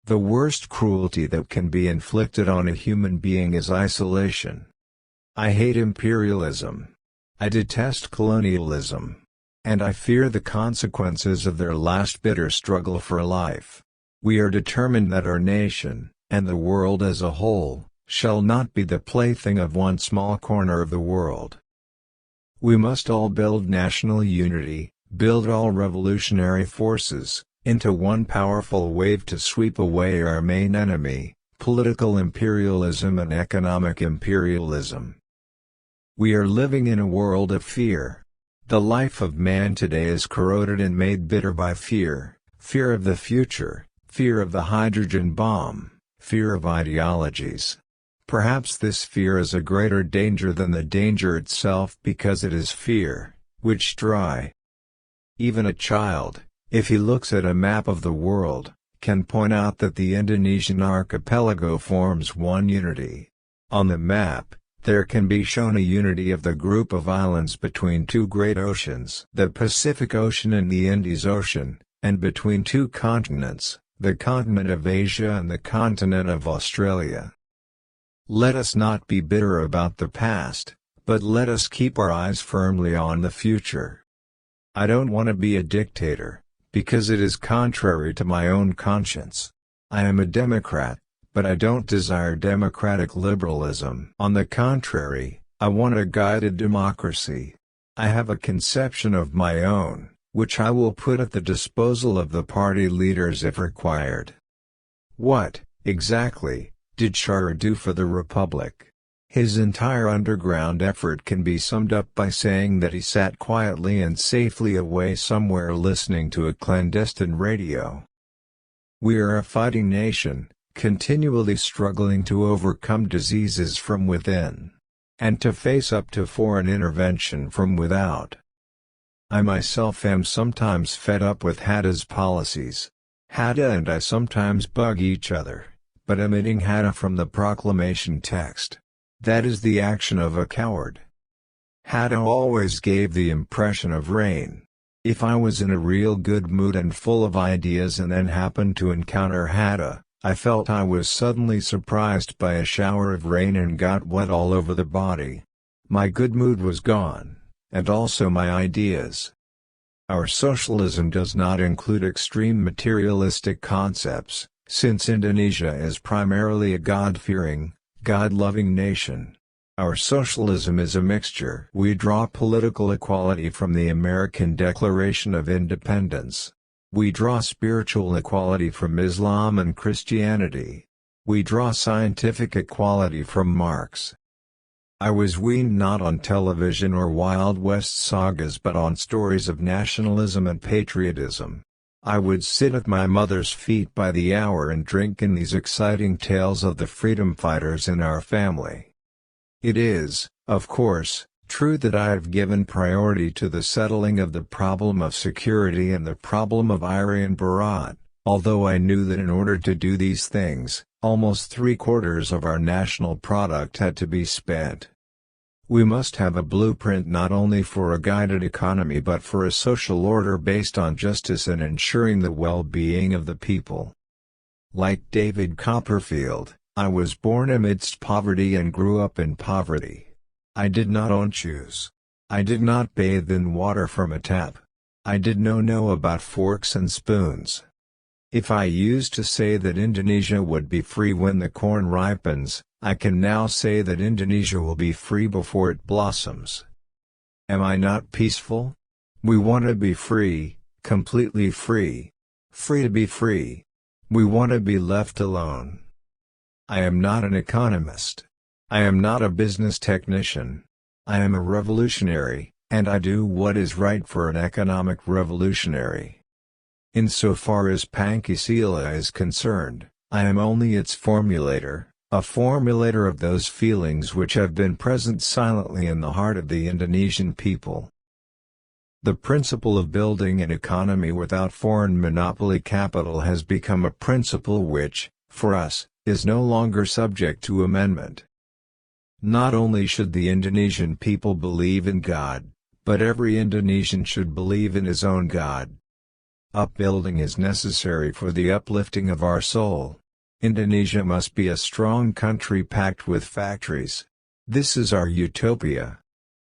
The worst cruelty that can be inflicted on a human being is isolation. I hate imperialism. I detest colonialism. And I fear the consequences of their last bitter struggle for life. We are determined that our nation, and the world as a whole, shall not be the plaything of one small corner of the world. We must all build national unity, build all revolutionary forces, into one powerful wave to sweep away our main enemy, political imperialism and economic imperialism. We are living in a world of fear. The life of man today is corroded and made bitter by fear, fear of the future, fear of the hydrogen bomb, fear of ideologies. Perhaps this fear is a greater danger than the danger itself because it is fear, which dry. Even a child, if he looks at a map of the world, can point out that the Indonesian archipelago forms one unity. On the map, there can be shown a unity of the group of islands between two great oceans, the Pacific Ocean and the Indian Ocean, and between two continents, the continent of Asia and the continent of Australia. Let us not be bitter about the past, but let us keep our eyes firmly on the future. I don't want to be a dictator, because it is contrary to my own conscience. I am a Democrat, but I don't desire democratic liberalism. On the contrary, I want a guided democracy. I have a conception of my own, which I will put at the disposal of the party leaders if required. What, exactly, did Shah do for the Republic? His entire underground effort can be summed up by saying that he sat quietly and safely away somewhere listening to a clandestine radio. We are a fighting nation, continually struggling to overcome diseases from within, and to face up to foreign intervention from without. I myself am sometimes fed up with Hatta's policies. Hatta and I sometimes bug each other, but omitting Hatta from the proclamation text. That is the action of a coward. Hatta always gave the impression of rain. If I was in a real good mood and full of ideas and then happened to encounter Hatta, I felt I was suddenly surprised by a shower of rain and got wet all over the body. My good mood was gone, and also my ideas. Our socialism does not include extreme materialistic concepts, since Indonesia is primarily a God-fearing, God-loving nation. Our socialism is a mixture. We draw political equality from the American Declaration of Independence. We draw spiritual equality from Islam and Christianity. We draw scientific equality from Marx. I was weaned not on television or Wild West sagas but on stories of nationalism and patriotism. I would sit at my mother's feet by the hour and drink in these exciting tales of the freedom fighters in our family. It is, of course, true that I have given priority to the settling of the problem of security and the problem of Irian Bharat, although I knew that in order to do these things, almost 3/4 of our national product had to be spent. We must have a blueprint not only for a guided economy but for a social order based on justice and ensuring the well-being of the people. Like David Copperfield, I was born amidst poverty and grew up in poverty. I did not own shoes. I did not bathe in water from a tap. I did not know about forks and spoons. If I used to say that Indonesia would be free when the corn ripens, I can now say that Indonesia will be free before it blossoms. Am I not peaceful? We want to be free, completely free. Free to be free. We want to be left alone. I am not an economist. I am not a business technician. I am a revolutionary, and I do what is right for an economic revolutionary. Insofar as Pancasila is concerned, I am only its formulator, a formulator of those feelings which have been present silently in the heart of the Indonesian people. The principle of building an economy without foreign monopoly capital has become a principle which, for us, is no longer subject to amendment. Not only should the Indonesian people believe in God, but every Indonesian should believe in his own God. Upbuilding is necessary for the uplifting of our soul. Indonesia must be a strong country packed with factories. This is our utopia.